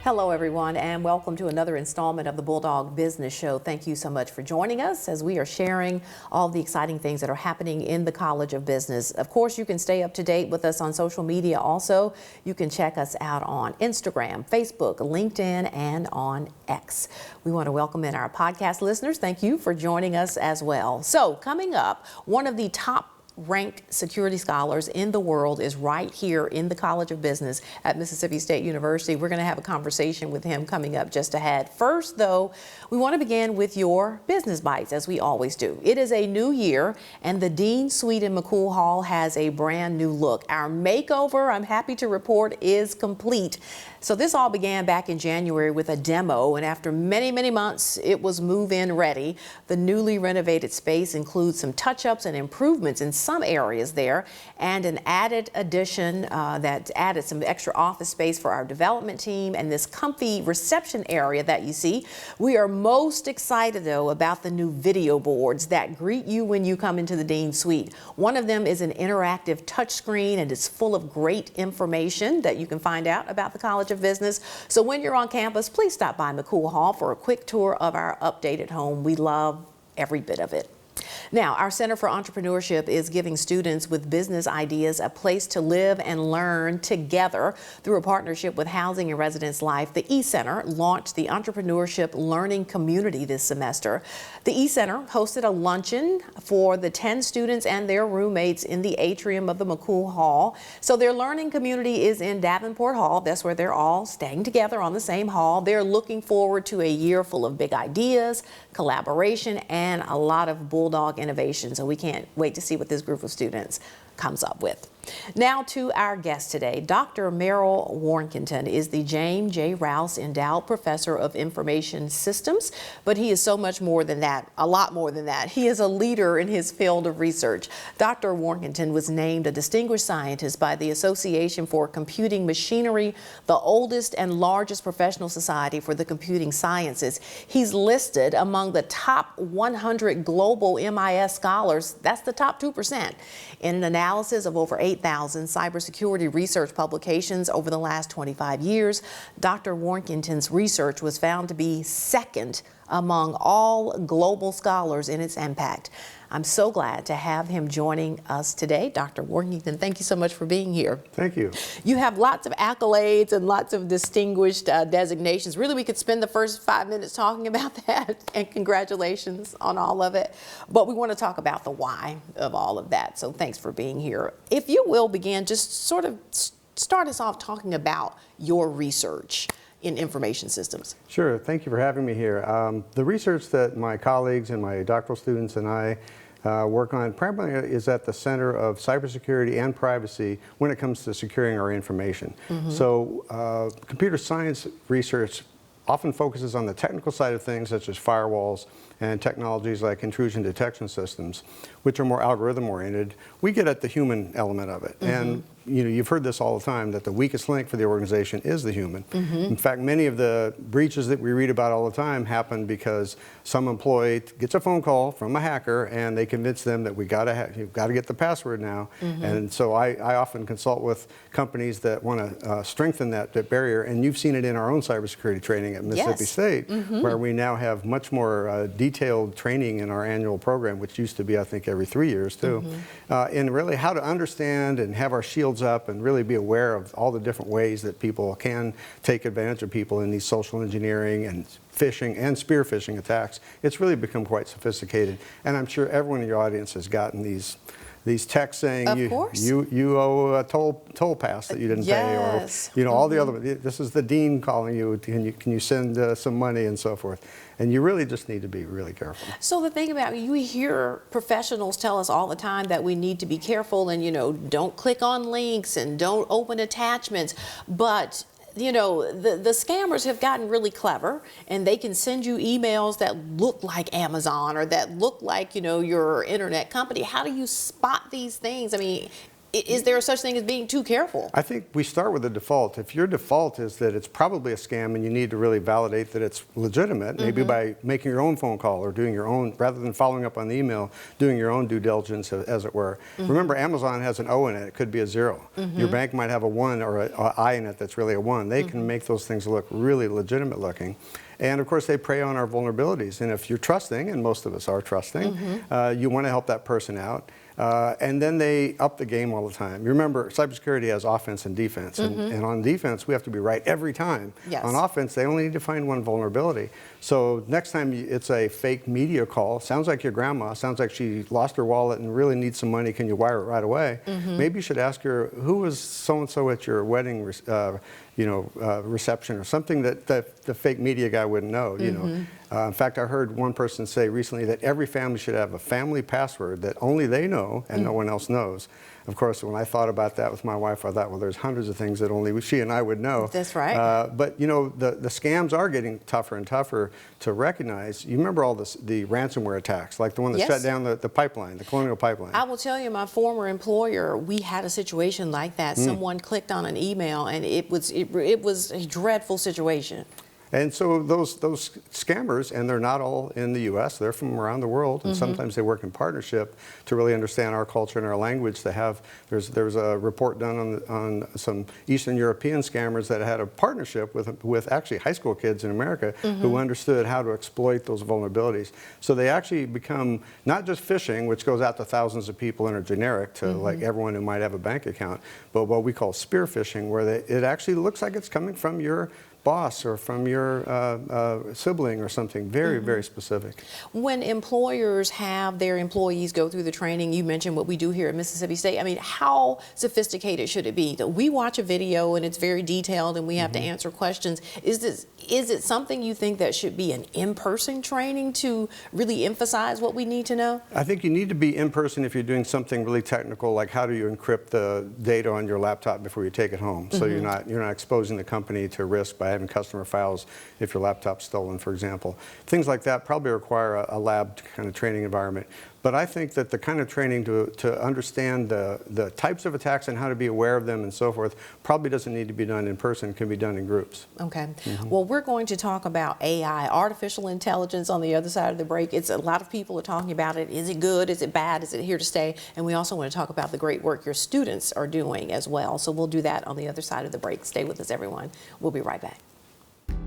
Hello, everyone, and welcome to another installment of the Bulldog Business Show. Thank you so much for joining us as we are sharing all the exciting things that are happening in the College of Business. Of course, you can stay up to date with us on social media also. You can check us out on Instagram, Facebook, LinkedIn, and on X. We want to welcome in our podcast listeners. Thank you for joining us as well. So, coming up, one of the top ranked security scholars in the world is right here in the College of Business at Mississippi State University. We're going to have a conversation with him coming up just ahead. First, though, we want to begin with your business bites, as we always do. It is a new year, and the Dean Suite in McCool Hall has a brand new look. Our makeover, I'm happy to report, is complete. So this all began back in January with a demo, and after many, many months, it was move-in ready. The newly renovated space includes some touch-ups and improvements in some areas there, and an added addition that added some extra office space for our development team and this comfy reception area that you see. We are most excited, though, about the new video boards that greet you when you come into the Dean Suite. One of them is an interactive touchscreen, and it's full of great information that you can find out about the College of Business. So when you're on campus, please stop by McCool Hall for a quick tour of our updated home. We love every bit of it. Now, our Center for Entrepreneurship is giving students with business ideas a place to live and learn together through a partnership with Housing and Residence Life. The E-Center launched the Entrepreneurship Learning Community this semester. The E-Center hosted a luncheon for the 10 students and their roommates in the atrium of the McCool Hall. So their learning community is in Davenport Hall. That's where they're all staying together on the same hall. They're looking forward to a year full of big ideas, collaboration, and a lot of Bulldog innovation. So we can't wait to see what this group of students comes up with. Now to our guest today. Dr. Merrill Warkentin is the James J. Rouse Endowed Professor of Information Systems, but he is so much more than that, a lot more than that. He is a leader in his field of research. Dr. Warkentin was named a distinguished scientist by the Association for Computing Machinery, the oldest and largest professional society for the computing sciences. He's listed among the top 100 global MIS scholars, that's the top 2%, in an analysis of over 8,000 cybersecurity research publications over the last 25 years. Dr. Warkentin's research was found to be second among all global scholars in its impact. I'm so glad to have him joining us today. Dr. Warkentin, thank you so much for being here. Thank you. You have lots of accolades and lots of distinguished designations. Really, we could spend the first 5 minutes talking about that, and congratulations on all of it. But we want to talk about the why of all of that, so thanks for being here. If you will begin, just sort of start us off talking about your research in information systems. Sure, thank you for having me here. The research that my colleagues and my doctoral students and I work on primarily is at the center of cybersecurity and privacy when it comes to securing our information. So computer science research often focuses on the technical side of things, such as firewalls and technologies like intrusion detection systems, which are more algorithm oriented. We get at the human element of it. And you know, you've heard this all the time, that the weakest link for the organization is the human. In fact, many of the breaches that we read about all the time happen because some employee gets a phone call from a hacker and they convince them that you've got to get the password now. And so I often consult with companies that want to strengthen that barrier, and you've seen it in our own cybersecurity training at Mississippi State, where we now have much more detailed training in our annual program, which used to be, I think, every 3 years too, in really how to understand and have our shields up and really be aware of all the different ways that people can take advantage of people in these social engineering and phishing and spear phishing attacks. It's really become quite sophisticated, and I'm sure everyone in your audience has gotten these texts saying you owe a toll pass that you didn't pay, or you know, all the other. This is the dean calling you. Can you send some money and so forth? And you really just need to be really careful. So the thing about, you hear professionals tell us all the time that we need to be careful, and don't click on links and don't open attachments, but the scammers have gotten really clever, and they can send you emails that look like Amazon or that look like, your internet company. How do you spot these things? I mean, is there such thing as being too careful? I think we start with the default. If your default is that it's probably a scam and you need to really validate that it's legitimate, maybe by making your own phone call or doing your own, rather than following up on the email, doing your own due diligence, as it were. Remember, Amazon has an O in it. It could be a 0. Your bank might have a 1 or an I in it that's really a 1. They can make those things look really legitimate looking. And of course, they prey on our vulnerabilities. And if you're trusting, and most of us are trusting, you want to help that person out. And then they up the game all the time. You remember, cybersecurity has offense and defense. And on defense, we have to be right every time. Yes. On offense, they only need to find one vulnerability. So next time it's a fake media call, sounds like your grandma, sounds like she lost her wallet and really needs some money, can you wire it right away? Maybe you should ask her, who was so-and-so at your wedding reception, or something that the fake media guy wouldn't know. In fact, I heard one person say recently that every family should have a family password that only they know and no one else knows. Of course, when I thought about that with my wife, I thought, well, there's hundreds of things that only she and I would know. That's right. But the scams are getting tougher and tougher to recognize. You remember all the ransomware attacks, like the one that shut down the pipeline, the Colonial Pipeline. I will tell you, my former employer, we had a situation like that. Someone clicked on an email, and it was a dreadful situation. And so those scammers, and they're not all in the U.S., they're from around the world, and sometimes they work in partnership to really understand our culture and our language. There's a report done on some Eastern European scammers that had a partnership with actually high school kids in America who understood how to exploit those vulnerabilities. So they actually become not just phishing, which goes out to thousands of people and are generic to like everyone who might have a bank account, but what we call spear phishing, where it actually looks like it's coming from your boss or from your sibling or something very, very specific. When employers have their employees go through the training, you mentioned what we do here at Mississippi State. I mean, how sophisticated should it be? We watch a video and it's very detailed and we have to answer questions. Is it something you think that should be an in-person training to really emphasize what we need to know? I think you need to be in person if you're doing something really technical, like how do you encrypt the data on your laptop before you take it home, so you're not exposing the company to risk by having customer files if your laptop's stolen, for example. Things like that probably require a lab kind of training environment. But I think that the kind of training to understand the types of attacks and how to be aware of them and so forth probably doesn't need to be done in person, can be done in groups. Okay. Well, we're going to talk about AI, artificial intelligence, on the other side of the break. It's a lot of people are talking about it. Is it good? Is it bad? Is it here to stay? And we also want to talk about the great work your students are doing as well. So we'll do that on the other side of the break. Stay with us, everyone. We'll be right back.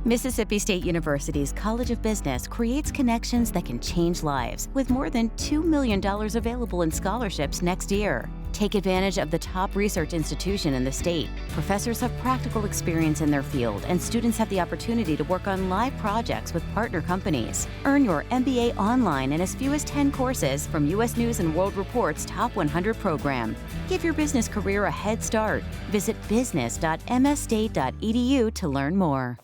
Mississippi State University's College of Business creates connections that can change lives, with more than $2 million available in scholarships next year. Take advantage of the top research institution in the state. Professors have practical experience in their field, and students have the opportunity to work on live projects with partner companies. Earn your MBA online in as few as 10 courses from U.S. News & World Report's Top 100 program. Give your business career a head start. Visit business.msstate.edu to learn more.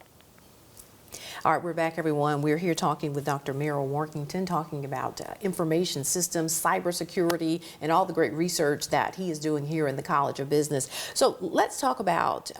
All right, we're back, everyone. We're here talking with Dr. Merrill Warkentin, talking about information systems, cybersecurity, and all the great research that he is doing here in the College of Business. So let's talk about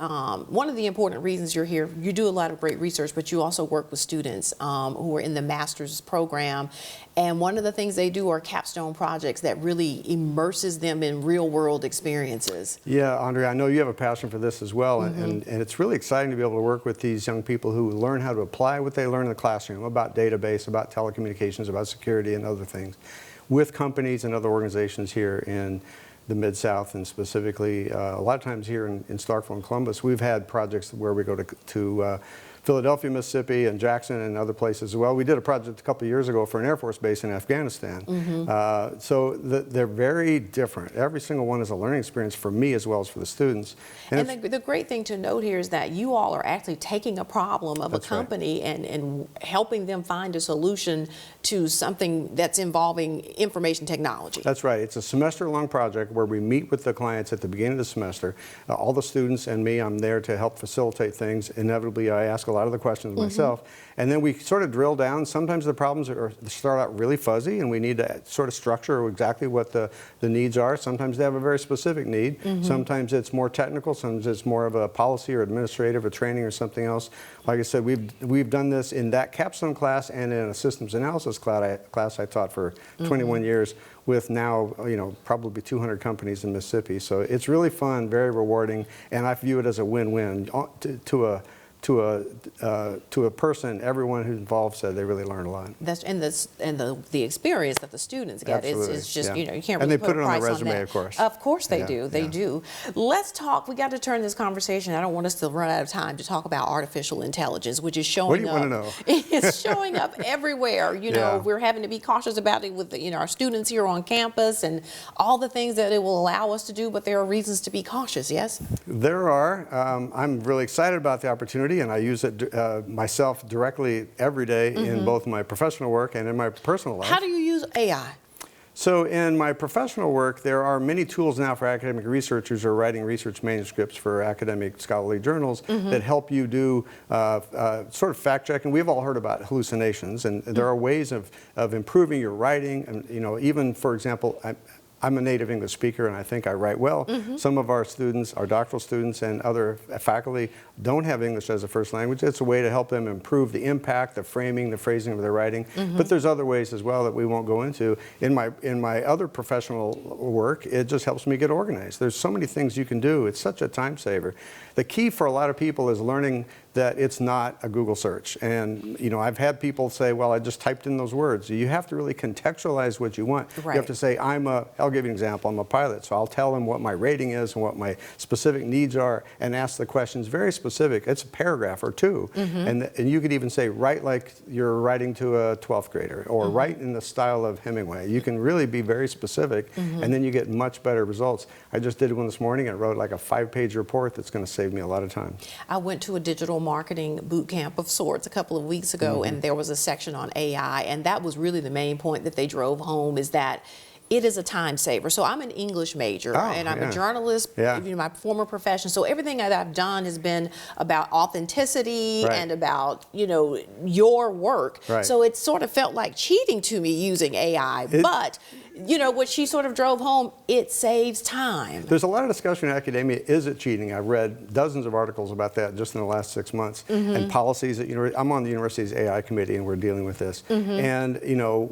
one of the important reasons you're here. You do a lot of great research, but you also work with students who are in the master's program. And one of the things they do are capstone projects that really immerses them in real-world experiences. Yeah, Andrea, I know you have a passion for this as well, and it's really exciting to be able to work with these young people who learn how to apply what they learn in the classroom about database, about telecommunications, about security and other things with companies and other organizations here in the Mid-South, and specifically a lot of times here in Starkville and Columbus. We've had projects where we go to Philadelphia, Mississippi, and Jackson and other places as well. We did a project a couple of years ago for an Air Force base in Afghanistan. So they're very different. Every single one is a learning experience for me as well as for the students. And the great thing to note here is that you all are actually taking a problem of a company and helping them find a solution to something that's involving information technology. That's right. It's a semester-long project where we meet with the clients at the beginning of the semester. All the students and me, I'm there to help facilitate things. Inevitably, I ask a a lot of the questions myself. And then we sort of drill down. Sometimes the problems start out really fuzzy, and we need to sort of structure exactly what the needs are. Sometimes they have a very specific need. Sometimes it's more technical. Sometimes it's more of a policy or administrative or training or something else. Like I said, we've done this in that capstone class and in a systems analysis class I taught for 21 years with now, probably 200 companies in Mississippi. So it's really fun, very rewarding, and I view it as a win-win to a person. Everyone who's involved said they really learned a lot. That's the experience that the students get is just you can't really and they put it a on price the on resume, that. of course. Of course they do. They do. Let's talk. We got to turn this conversation. I don't want us to run out of time to talk about artificial intelligence, which is showing up. What do you want to know? It's showing up everywhere. We're having to be cautious about it with our students here on campus and all the things that it will allow us to do. But there are reasons to be cautious. Yes. There are. I'm really excited about the opportunity, and I use it myself directly every day in both my professional work and in my personal life. How do you use AI? So in my professional work, there are many tools now for academic researchers who are writing research manuscripts for academic scholarly journals that help you do sort of fact checking. We've all heard about hallucinations, and there are ways of improving your writing. And, even, for example, I'm a native English speaker, and I think I write well. Some of our students, our doctoral students and other faculty, don't have English as a first language. It's a way to help them improve the impact, the framing, the phrasing of their writing. But there's other ways as well that we won't go into. In my other professional work, it just helps me get organized. There's so many things you can do. It's such a time saver. The key for a lot of people is learning that it's not a Google search. And I've had people say, well, I just typed in those words. You have to really contextualize what you want. Right. You have to say, I'll give you an example, I'm a pilot, so I'll tell them what my rating is and what my specific needs are and ask the questions very specific. It's a paragraph or two. And you could even say, write like you're writing to a 12th grader, or write in the style of Hemingway. You can really be very specific, and then you get much better results. I just did one this morning. I wrote like a 5-page report that's going to save me a lot of time. I went to a digital marketing boot camp of sorts a couple of weeks ago, and there was a section on AI, and that was really the main point that they drove home, is that it is a time saver. So I'm an English major, and I'm a journalist, my former profession. So everything that I've done has been about authenticity and about, your work. Right. So it sort of felt like cheating to me using AI. But what she sort of drove home, it saves time. There's a lot of discussion in academia, is it cheating? I've read dozens of articles about that just in the last 6 months. And policies at I'm on the university's AI committee, and we're dealing with this. And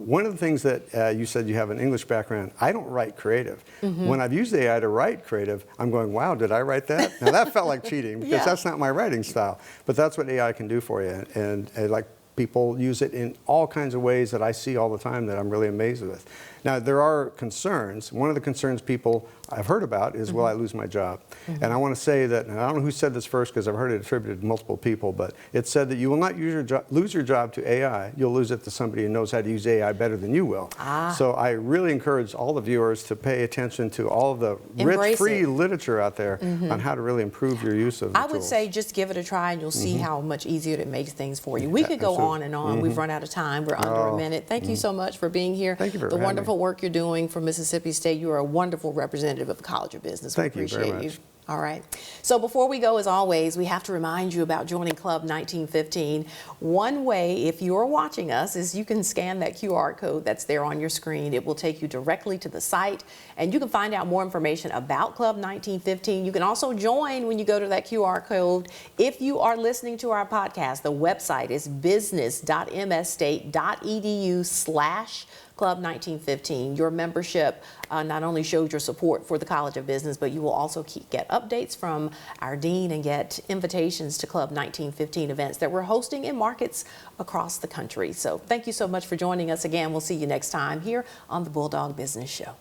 one of the things that you said, you have an English background. I don't write creative. When I've used AI to write creative, I'm going, wow, did I write that? Now that felt like cheating, because that's not my writing style. But that's what AI can do for you. And like, people use it in all kinds of ways that I see all the time that I'm really amazed with. Now, there are concerns. One of the concerns people I've heard about is, will I lose my job? And I want to say that, and I don't know who said this first, because I've heard it attributed to multiple people, but it said that you will not lose your job to AI. You'll lose it to somebody who knows how to use AI better than you will. So I really encourage all the viewers to pay attention to all of the rich, free literature out there on how to really improve your use of the tools. I would say just give it a try, and you'll see how much easier it makes things for you. We could go on and on. We've run out of time. We're under a minute. Thank you so much for being here. Thank you for having the me. wonderful work you're doing for Mississippi State. You are a wonderful representative of the College of Business. Thank you appreciate very much. All right. So before we go, as always, we have to remind you about joining Club 1915. One way, if you are watching us, is you can scan that QR code that's there on your screen. It will take you directly to the site, and you can find out more information about Club 1915. You can also join when you go to that QR code. If you are listening to our podcast, the website is business.msstate.edu/Club 1915. Your membership not only shows your support for the College of Business, but you will also get updates from our dean and get invitations to Club 1915 events that we're hosting in markets across the country. So thank you so much for joining us again. We'll see you next time here on the Bulldog Business Show.